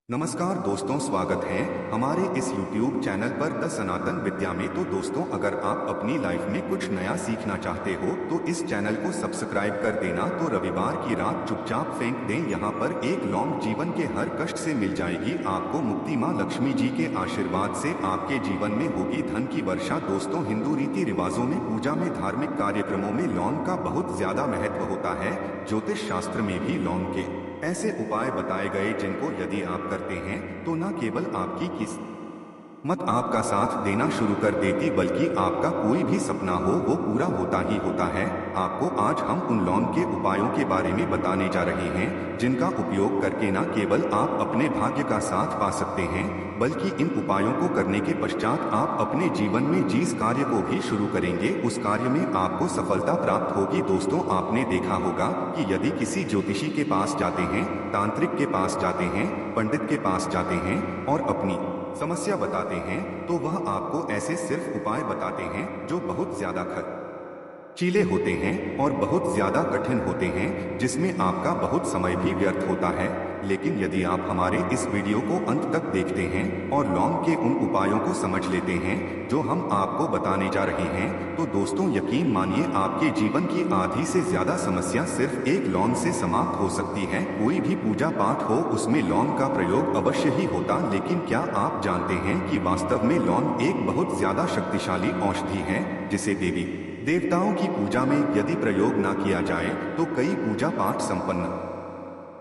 नमस्कार दोस्तों, स्वागत है हमारे इस YouTube चैनल पर द सनातन विद्या में। तो दोस्तों, अगर आप अपनी लाइफ में कुछ नया सीखना चाहते हो तो इस चैनल को सब्सक्राइब कर देना। तो रविवार की रात चुपचाप फेंक दें, यहाँ पर एक लौंग जीवन के हर कष्ट से मिल जाएगी आपको मुक्ति। माँ लक्ष्मी जी के आशीर्वाद से आपके जीवन में होगी धन की वर्षा। दोस्तों, हिंदू रीति रिवाजों में, पूजा में, धार्मिक कार्यक्रमों में लौंग का बहुत ज्यादा महत्व होता है। ज्योतिष शास्त्र में भी लौंग के ऐसे उपाय बताए गए जिनको यदि आप करते हैं तो न केवल आपकी किस्मत आपका साथ देना शुरू कर देती, बल्कि आपका कोई भी सपना हो वो पूरा होता ही होता है। आपको आज हम उन लौंग के उपायों के बारे में बताने जा रहे हैं जिनका उपयोग करके न केवल आप अपने भाग्य का साथ पा सकते हैं, बल्कि इन उपायों को करने के पश्चात आप अपने जीवन में जिस कार्य को भी शुरू करेंगे उस कार्य में आपको सफलता प्राप्त होगी। दोस्तों, आपने देखा होगा कि यदि किसी ज्योतिषी के पास जाते हैं, तांत्रिक के पास जाते हैं, पंडित के पास जाते हैं और अपनी समस्या बताते हैं तो वह आपको ऐसे सिर्फ उपाय बताते हैं जो बहुत ज्यादा खर्चीले होते हैं और बहुत ज्यादा कठिन होते हैं, जिसमें आपका बहुत समय भी व्यर्थ होता है। लेकिन यदि आप हमारे इस वीडियो को अंत तक देखते हैं और लौंग के उन उपायों को समझ लेते हैं जो हम आपको बताने जा रहे हैं, तो दोस्तों यकीन मानिए आपके जीवन की आधी से ज्यादा समस्या सिर्फ एक लौंग से समाप्त हो सकती है। कोई भी पूजा पाठ हो उसमें लौंग का प्रयोग अवश्य ही होता, लेकिन क्या आप जानते हैं कि वास्तव में लौंग एक बहुत ज्यादा शक्तिशाली औषधि है जिसे देवी देवताओं की पूजा में यदि प्रयोग ना किया जाए तो कई पूजा पाठ संपन्न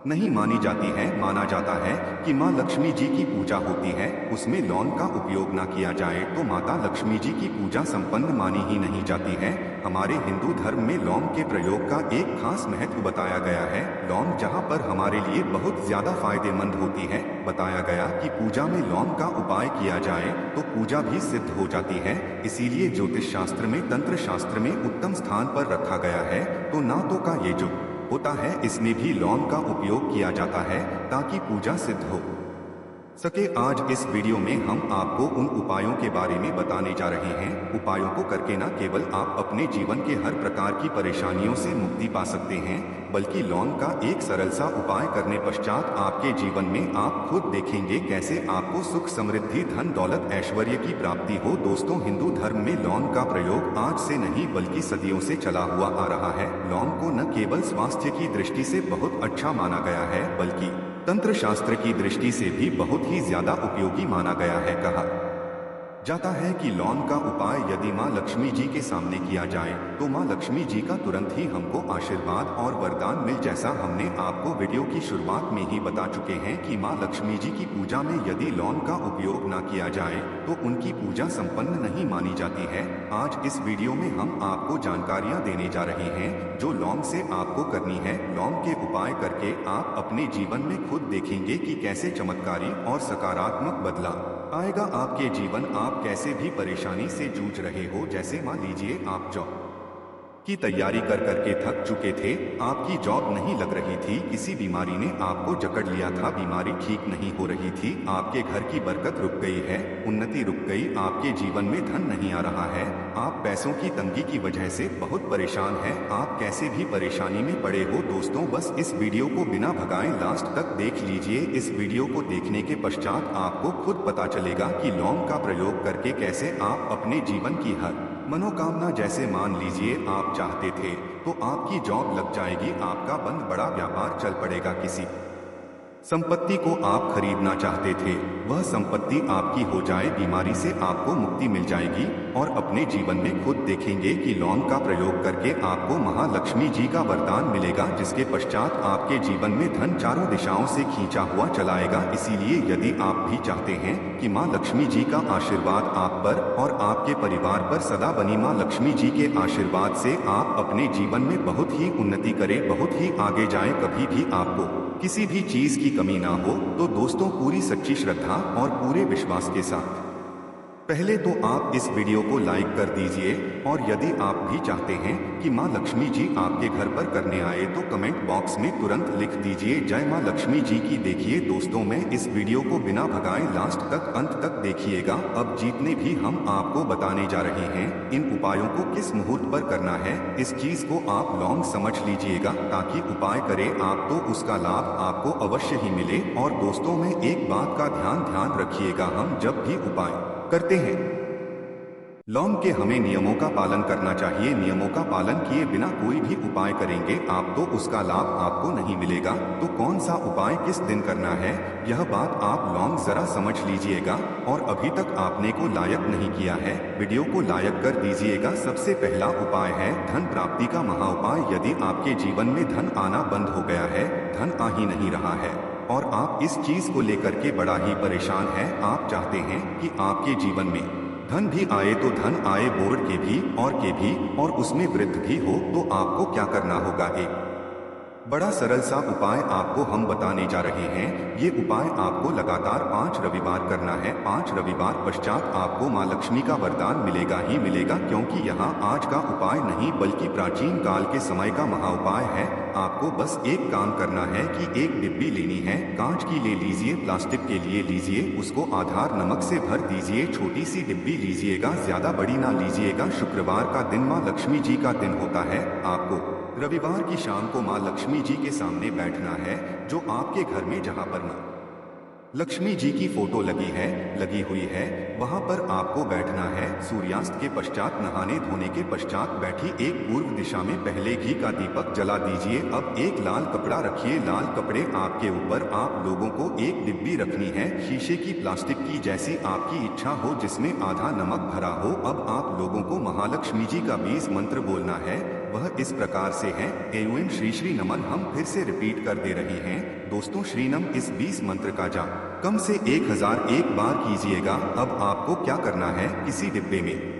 नहीं मानी जाती है। माना जाता है कि माँ लक्ष्मी जी की पूजा होती है, उसमें लौंग का उपयोग ना किया जाए तो माता लक्ष्मी जी की पूजा संपन्न मानी ही नहीं जाती है। हमारे हिंदू धर्म में लौंग के प्रयोग का एक खास महत्व बताया गया है। लौंग जहाँ पर हमारे लिए बहुत ज्यादा फायदेमंद होती है, बताया गया कि पूजा में लौंग का उपाय किया जाए तो पूजा भी सिद्ध हो जाती है। इसीलिए ज्योतिष शास्त्र में, तंत्र शास्त्र में उत्तम स्थान पर रखा गया है। तो ना तो का ये जो होता है इसमें भी लौंग का उपयोग किया जाता है ताकि पूजा सिद्ध हो सके। आज इस वीडियो में हम आपको उन उपायों के बारे में बताने जा रहे हैं। उपायों को करके न केवल आप अपने जीवन के हर प्रकार की परेशानियों से मुक्ति पा सकते हैं, बल्कि लौंग का एक सरल सा उपाय करने पश्चात आपके जीवन में आप खुद देखेंगे कैसे आपको सुख, समृद्धि, धन, दौलत, ऐश्वर्य की प्राप्ति हो। दोस्तों, हिंदू धर्म में लौंग का प्रयोग आज से नहीं बल्कि सदियों से चला हुआ आ रहा है। लौंग को न केवल स्वास्थ्य की दृष्टि से बहुत अच्छा माना गया है, बल्कि तंत्र शास्त्र की दृष्टि से भी बहुत ही ज्यादा उपयोगी माना गया है। कहा जाता है कि लौंग का उपाय यदि माँ लक्ष्मी जी के सामने किया जाए तो माँ लक्ष्मी जी का तुरंत ही हमको आशीर्वाद और वरदान मिल, जैसा हमने आपको वीडियो की शुरुआत में ही बता चुके हैं कि माँ लक्ष्मी जी की पूजा में यदि लौंग का उपयोग ना किया जाए तो उनकी पूजा संपन्न नहीं मानी जाती है। आज इस वीडियो में हम आपको जानकारियाँ देने जा रहे हैं जो लौंग से आपको करनी है। लौंग के उपाय करके आप अपने जीवन में खुद देखेंगे कि कैसे चमत्कारी और सकारात्मक बदलाव आएगा आपके जीवन। आप कैसे भी परेशानी से जूझ रहे हो, जैसे मान लीजिए आप जॉब की तैयारी कर करके थक चुके थे, आपकी जॉब नहीं लग रही थी, किसी बीमारी ने आपको जकड़ लिया था, बीमारी ठीक नहीं हो रही थी, आपके घर की बरकत रुक गई है, उन्नति रुक गई, आपके जीवन में धन नहीं आ रहा है, आप पैसों की तंगी की वजह से बहुत परेशान हैं, आप कैसे भी परेशानी में पड़े हो। दोस्तों, बस इस वीडियो को बिना भगाए लास्ट तक देख लीजिए। इस वीडियो को देखने के पश्चात आपको खुद पता चलेगा कि लौंग का प्रयोग करके कैसे आप अपने जीवन की हर मनोकामना, जैसे मान लीजिए आप चाहते थे तो आपकी जॉब लग जाएगी, आपका बंद बड़ा व्यापार चल पड़ेगा, किसी संपत्ति को आप खरीदना चाहते थे वह संपत्ति आपकी हो जाए, बीमारी से आपको मुक्ति मिल जाएगी और अपने जीवन में खुद देखेंगे कि लौंग का प्रयोग करके आपको महालक्ष्मी जी का वरदान मिलेगा, जिसके पश्चात आपके जीवन में धन चारों दिशाओं से खींचा हुआ चलाएगा। इसीलिए यदि आप भी चाहते हैं कि माँ लक्ष्मी जी का आशीर्वाद आप पर और आपके परिवार पर सदा बनी, माँ लक्ष्मी जी के आशीर्वाद से आप अपने जीवन में बहुत ही उन्नति करें, बहुत ही आगे जाएं, कभी भी आपको किसी भी चीज की कमी ना हो, तो दोस्तों पूरी सच्ची श्रद्धा और पूरे विश्वास के साथ पहले तो आप इस वीडियो को लाइक कर दीजिए और यदि आप भी चाहते हैं कि मां लक्ष्मी जी आपके घर पर करने आए तो कमेंट बॉक्स में तुरंत लिख दीजिए जय मां लक्ष्मी जी की। देखिए दोस्तों, मैं इस वीडियो को बिना भगाए लास्ट तक अंत तक देखिएगा। अब जितने भी हम आपको बताने जा रहे हैं, इन उपायों को किस मुहूर्त पर करना है, इस चीज को आप लॉन्ग समझ लीजिएगा ताकि उपाय करें आप तो उसका लाभ आपको अवश्य ही मिले। और दोस्तों, में एक बात का ध्यान रखिएगा, हम जब भी उपाय करते हैं लॉन्ग के हमें नियमों का पालन करना चाहिए। नियमों का पालन किए बिना कोई भी उपाय करेंगे आप तो उसका लाभ आपको नहीं मिलेगा। तो कौन सा उपाय किस दिन करना है, यह बात आप लॉन्ग जरा समझ लीजिएगा। और अभी तक आपने को लायक नहीं किया है, वीडियो को लायक कर दीजिएगा। सबसे पहला उपाय है धन प्राप्ति का महा उपाय। यदि आपके जीवन में धन आना बंद हो गया है, धन आ ही नहीं रहा है और आप इस चीज को लेकर के बड़ा ही परेशान हैं, आप चाहते हैं कि आपके जीवन में धन भी आए तो धन आए बोर्ड के भी और उसमें वृद्धि भी हो, तो आपको क्या करना होगा। एक बड़ा सरल सा उपाय आपको हम बताने जा रहे हैं। ये उपाय आपको लगातार 5 रविवार करना है। 5 रविवार पश्चात आपको मां लक्ष्मी का वरदान मिलेगा ही मिलेगा, क्योंकि यहाँ आज का उपाय नहीं बल्कि प्राचीन काल के समय का महा उपाय है। आपको बस एक काम करना है कि एक डिब्बी लेनी है, कांच की ले लीजिए, प्लास्टिक के लिए लीजिए, उसको आधार नमक से भर दीजिए। छोटी सी डिब्बी लीजिएगा, ज्यादा बड़ी ना लीजिएगा। शुक्रवार का दिन मां लक्ष्मी जी का दिन होता है। आपको रविवार की शाम को मां लक्ष्मी जी के सामने बैठना है, जो आपके घर में जहां पर मां लक्ष्मी जी की फोटो लगी हुई है, वहां पर आपको बैठना है। सूर्यास्त के पश्चात नहाने धोने के पश्चात बैठी एक पूर्व दिशा में पहले घी का दीपक जला दीजिए। अब एक लाल कपड़ा रखिए, लाल कपड़े आपके ऊपर आप लोगों को एक डिब्बी रखनी है, शीशे की, प्लास्टिक की, जैसी आपकी इच्छा हो, जिसमें आधा नमक भरा हो। अब आप लोगों को महालक्ष्मी जी का 20 मंत्र बोलना है। वह इस प्रकार से है, एवं श्री श्री नमन। हम फिर से रिपीट कर दे रहे हैं दोस्तों, श्रीनम। इस 20 मंत्र का जाप कम से 1001 बार कीजिएगा। अब आपको क्या करना है, किसी डिब्बे में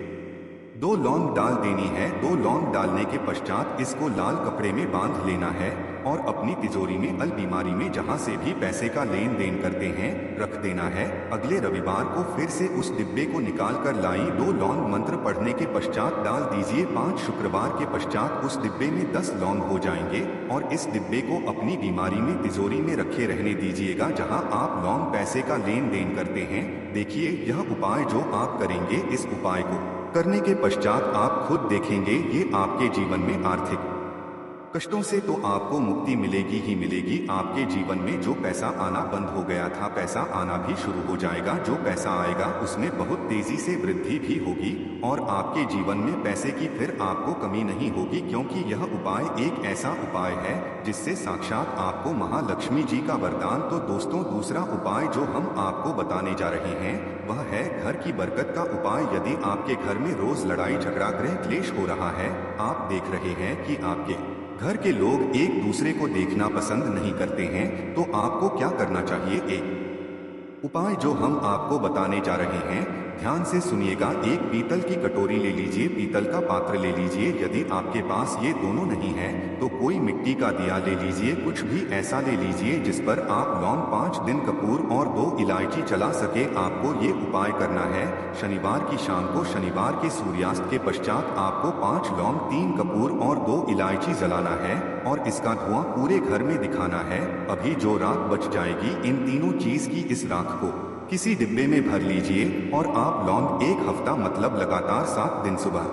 2 लौंग डाल देनी है। 2 लौंग डालने के पश्चात इसको लाल कपड़े में बांध लेना है और अपनी तिजोरी में अलमारी में जहां से भी पैसे का लेन देन करते हैं रख देना है। अगले रविवार को फिर से उस डिब्बे को निकाल कर लाई 2 लौंग मंत्र पढ़ने के पश्चात डाल दीजिए। 5 शुक्रवार के पश्चात उस डिब्बे में 10 लौंग हो जाएंगे और इस डिब्बे को अपनी बीमारी में तिजोरी में रखे रहने दीजिएगा, जहां आप लौंग पैसे का लेन देन करते हैं। देखिए, यह उपाय जो आप करेंगे, इस उपाय को करने के पश्चात आप खुद देखेंगे ये आपके जीवन में आर्थिक कष्टों से तो आपको मुक्ति मिलेगी ही मिलेगी। आपके जीवन में जो पैसा आना बंद हो गया था, पैसा आना भी शुरू हो जाएगा। जो पैसा आएगा उसमें बहुत तेजी से वृद्धि भी होगी और आपके जीवन में पैसे की फिर आपको कमी नहीं होगी, क्योंकि यह उपाय एक ऐसा उपाय है जिससे साक्षात आपको महालक्ष्मी जी का वरदान। तो दोस्तों, दूसरा उपाय जो हम आपको बताने जा रहे हैं वह है घर की बरकत का उपाय। यदि आपके घर में रोज लड़ाई झगड़ा गृह क्लेश हो रहा है, आप देख रहे हैं कि आपके घर के लोग एक दूसरे को देखना पसंद नहीं करते हैं, तो आपको क्या करना चाहिए। एक उपाय जो हम आपको बताने जा रहे हैं, ध्यान से सुनिएगा। एक पीतल की कटोरी ले लीजिए, पीतल का पात्र ले लीजिए। यदि आपके पास ये दोनों नहीं है तो कोई मिट्टी का दिया ले लीजिए, कुछ भी ऐसा ले लीजिए जिस पर आप लौंग, 5 दिन कपूर और 2 इलायची चला सके। आपको ये उपाय करना है शनिवार की शाम को। शनिवार के सूर्यास्त के पश्चात आपको 5 लौंग, 3 कपूर और 2 इलायची जलाना है और इसका धुआं पूरे घर में दिखाना है। अभी जो राख बच जाएगी, इन तीनों चीज की इस राख को किसी डिब्बे में भर लीजिए और आप लौंग 1 हफ्ता मतलब लगातार 7 दिन सुबह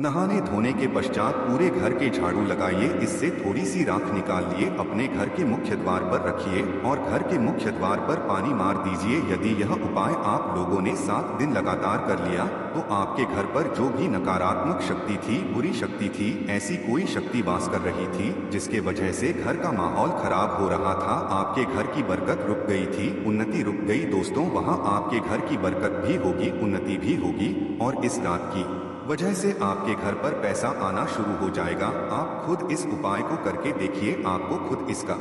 नहाने धोने के पश्चात पूरे घर के झाड़ू लगाइए। इससे थोड़ी सी राख निकाल लिए, अपने घर के मुख्य द्वार पर रखिए और घर के मुख्य द्वार पर पानी मार दीजिए। यदि यह उपाय आप लोगों ने 7 दिन लगातार कर लिया तो आपके घर पर जो भी नकारात्मक शक्ति थी, बुरी शक्ति थी, ऐसी कोई शक्ति वास कर रही थी जिसके वजह से घर का माहौल खराब हो रहा था, आपके घर की बरकत रुक गई थी, उन्नति रुक गई। दोस्तों, वहां आपके घर की बरकत भी होगी, उन्नति भी होगी और इस रात की वजह से आपके घर पर पैसा आना शुरू हो जाएगा। आप खुद इस उपाय को करके देखिए, आपको खुद इसका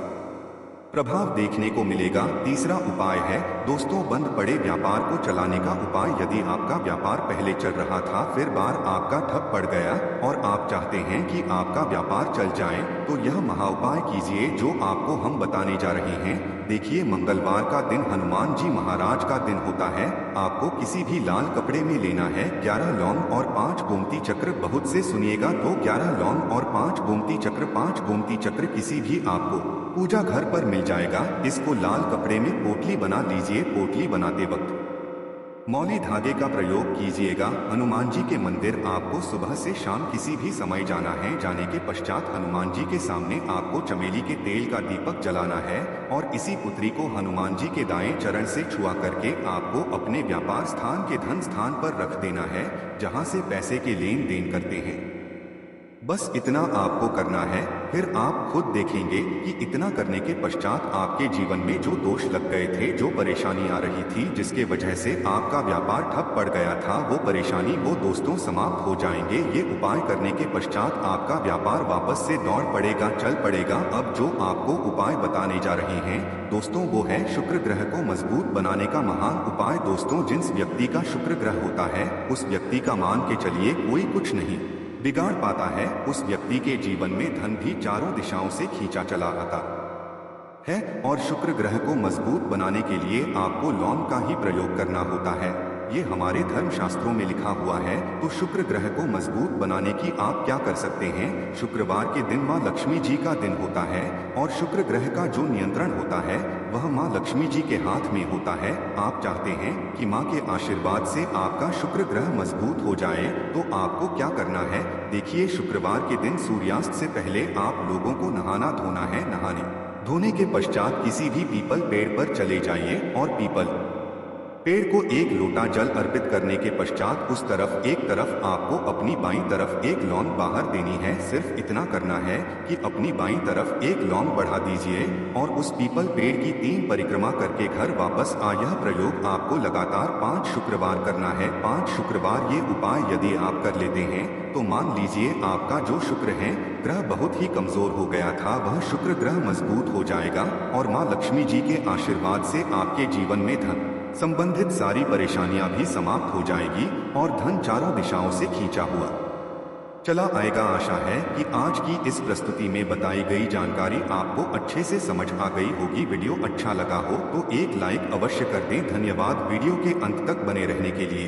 प्रभाव देखने को मिलेगा। तीसरा उपाय है दोस्तों, बंद पड़े व्यापार को चलाने का उपाय। यदि आपका व्यापार पहले चल रहा था, फिर बार आपका ठप पड़ गया और आप चाहते हैं कि आपका व्यापार चल जाए, तो यह महा उपाय कीजिए जो आपको हम बताने जा रहे हैं। देखिए, मंगलवार का दिन हनुमान जी महाराज का दिन होता है। आपको किसी भी लाल कपड़े में लेना है 11 लौंग और 5 गोमती चक्र। बहुत से सुनिएगा तो 11 लौंग और 5 गोमती चक्र। 5 गोमती चक्र किसी भी आपको पूजा घर पर मिल जाएगा। इसको लाल कपड़े में पोटली बना लीजिए। पोटली बनाते वक्त मौली धागे का प्रयोग कीजिएगा। हनुमान जी के मंदिर आपको सुबह से शाम किसी भी समय जाना है। जाने के पश्चात हनुमान जी के सामने आपको चमेली के तेल का दीपक जलाना है और इसी पुतरी को हनुमान जी के दाएं चरण से छुआ करके आपको अपने व्यापार स्थान के धन स्थान पर रख देना है, जहां से पैसे के लेन देन करते हैं। बस इतना आपको करना है। फिर आप खुद देखेंगे कि इतना करने के पश्चात आपके जीवन में जो दोष लग गए थे, जो परेशानी आ रही थी, जिसके वजह से आपका व्यापार ठप पड़ गया था, वो परेशानी वो दोस्तों समाप्त हो जाएंगे। ये उपाय करने के पश्चात आपका व्यापार वापस से दौड़ पड़ेगा, चल पड़ेगा। अब जो आपको उपाय बताने जा रहे हैं दोस्तों, वो है शुक्र ग्रह को मजबूत बनाने का महान उपाय। दोस्तों, जिस व्यक्ति का शुक्र ग्रह होता है, उस व्यक्ति का मान के चलिए कोई कुछ नहीं बिगाड़ पाता है। उस व्यक्ति के जीवन में धन भी चारों दिशाओं से खींचा चला आता है। और शुक्र ग्रह को मजबूत बनाने के लिए आपको लौंग का ही प्रयोग करना होता है। ये हमारे धर्म शास्त्रों में लिखा हुआ है। तो शुक्र ग्रह को मजबूत बनाने की आप क्या कर सकते हैं? शुक्रवार के दिन माँ लक्ष्मी जी का दिन होता है और शुक्र ग्रह का जो नियंत्रण होता है वह माँ लक्ष्मी जी के हाथ में होता है। आप चाहते हैं कि माँ के आशीर्वाद से आपका शुक्र ग्रह मजबूत हो जाए, तो आपको क्या करना है? देखिए, शुक्रवार के दिन सूर्यास्त से पहले आप लोगों को नहाना धोना है। नहाने धोने के पश्चात किसी भी पीपल पेड़ पर चले जाइए और पीपल पेड़ को एक लोटा जल अर्पित करने के पश्चात उस तरफ एक तरफ आपको अपनी बाईं तरफ एक लौंग बाहर देनी है। सिर्फ इतना करना है कि अपनी बाईं तरफ एक लौंग बढ़ा दीजिए और उस पीपल पेड़ की 3 परिक्रमा करके घर वापस आ। यह प्रयोग आपको लगातार 5 शुक्रवार करना है। 5 शुक्रवार ये उपाय यदि आप कर लेते हैं तो मान लीजिए आपका जो शुक्र है ग्रह बहुत ही कमजोर हो गया था, वह शुक्र ग्रह मजबूत हो जाएगा और माँ लक्ष्मी जी के आशीर्वाद से आपके जीवन में धन संबंधित सारी परेशानियां भी समाप्त हो जाएगी और धन चारों दिशाओं से खींचा हुआ चला आएगा। आशा है कि आज की इस प्रस्तुति में बताई गई जानकारी आपको अच्छे से समझ आ गई होगी। वीडियो अच्छा लगा हो तो एक लाइक अवश्य कर दें। धन्यवाद वीडियो के अंत तक बने रहने के लिए।